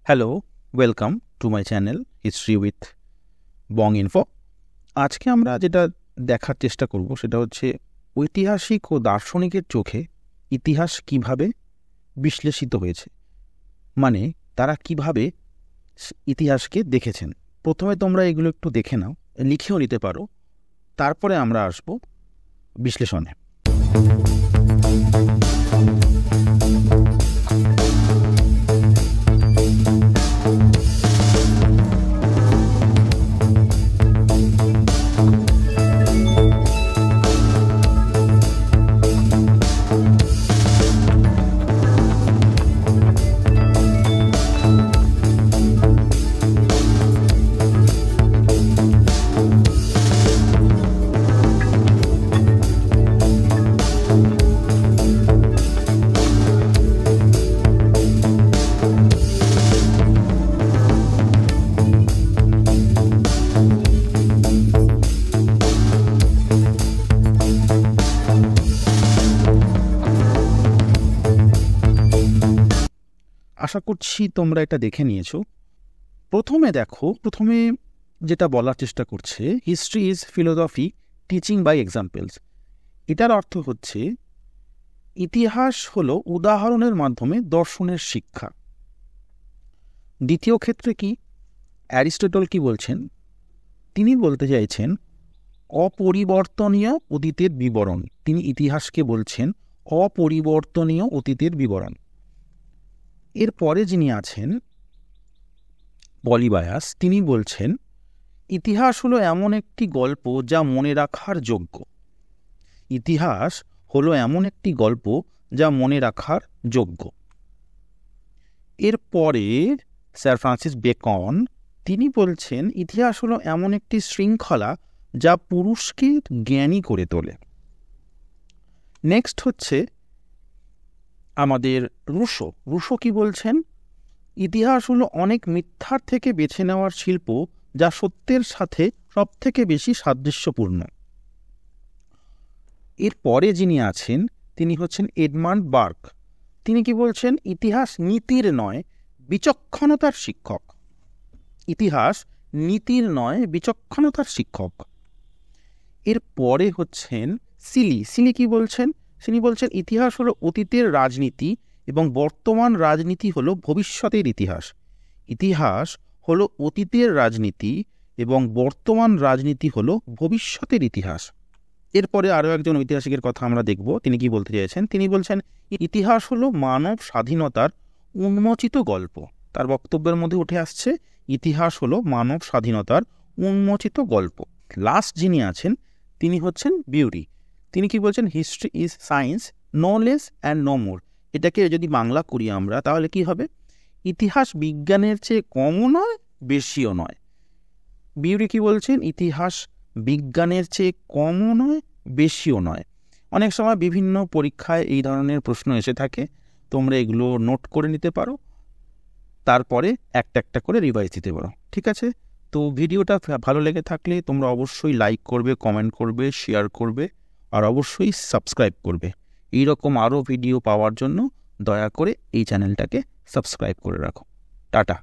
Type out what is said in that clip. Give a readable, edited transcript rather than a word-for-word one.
Hello, welcome to my channel history with Bong info. আজকে আমরা যেটা দেখার চেষ্টা করব সেটা হচ্ছে ঐতিহাসিক ও দার্শনিকের চোখে ইতিহাস কিভাবে বিশ্লেষিত হয়েছে, মানে তারা কিভাবে ইতিহাসকে দেখেছেন। প্রথমে তোমরা এগুলো একটু দেখে নাও, লিখেও নিতে পারো, তারপরে আমরা আসব বিশ্লেষণে। আশা করছি তোমরা এটা দেখে নিয়েছো। প্রথমে যেটা বলার চেষ্টা করছে, history is philosophy teaching by examples. এটার অর্থ হচ্ছে ইতিহাস হলো উদাহরণের মাধ্যমে দর্শনের শিক্ষা। দ্বিতীয় ক্ষেত্রে কি অ্যারিস্টটল কি বলছেন? তিনি বলতে চাইছেন অপরিবর্তনীয় অতীতের বিবরণ। তিনি ইতিহাসকে বলছেন অপরিবর্তনীয় অতীতের বিবরণ। এরপরে যিনি আছেন পলিবায়াস, তিনি বলছেন ইতিহাস হলো এমন একটি গল্প যা মনে রাখার যোগ্য। ইতিহাস হলো এমন একটি গল্প যা মনে রাখার যোগ্য। এরপরে স্যার ফ্রান্সিস বেকন, তিনি বলছেন ইতিহাস হলো এমন একটি শৃঙ্খলা যা পুরুষকে জ্ঞানী করে তোলে। নেক্সট হচ্ছে আমাদের রুশো কি বলছেন? ইতিহাস হলো অনেক মিথ্যার থেকে বেছে নেওয়ার শিল্প যা সত্যের সাথে সব থেকে বেশি সাদৃশ্যপূর্ণ। এরপরে যিনি আছেন তিনি হচ্ছেন এডমান্ড বার্ক। তিনি কি বলছেন? ইতিহাস নীতির নয় বিচক্ষণতার শিক্ষক। ইতিহাস নীতির নয় বিচক্ষণতার শিক্ষক। এরপরে হচ্ছেন সিলি কি বলছেন? তিনি বলছেন ইতিহাস হলো অতীতের রাজনীতি এবং বর্তমান রাজনীতি হলো ভবিষ্যতের ইতিহাস। ইতিহাস হলো অতীতের রাজনীতি এবং বর্তমান রাজনীতি হলো ভবিষ্যতের ইতিহাস। এরপরে আরও একজন ঐতিহাসিকের কথা আমরা দেখব। তিনি কি বলতে চেয়েছেন? তিনি বলছেন ইতিহাস হলো মানব স্বাধীনতার উন্মোচিত গল্প। তার বক্তব্যের মধ্যে উঠে আসছে ইতিহাস হলো মানব স্বাধীনতার উন্মোচিত গল্প। লাস্ট যিনি আছেন তিনি হচ্ছেন বিউরি। তিনি কি বলছেন? History is science, no less and no more. এটাকে যদি বাংলা করি আমরা তাহলে কি হবে? ইতিহাস বিজ্ঞানের চেয়ে কমও নয় বেশিও নয়। বিউরি কি বলছেন? ইতিহাস বিজ্ঞানের চেয়ে কমও নয় বেশিও নয়। অনেক সময় বিভিন্ন পরীক্ষায় এই ধরনের প্রশ্ন এসে থাকে, তোমরা এগুলো নোট করে নিতে পারো, তারপরে একটা একটা করে রিভাইজ দিতে পারো। ঠিক আছে? তো ভিডিওটা ভালো লেগে থাকলে তোমরা অবশ্যই লাইক করবে, কমেন্ট করবে, শেয়ার করবে, আর অবশ্যই সাবস্ক্রাইব করবে। এইরকম আরও ভিডিও পাওয়ার জন্য দয়া করে এই চ্যানেলটাকে সাবস্ক্রাইব করে রাখো। টাটা।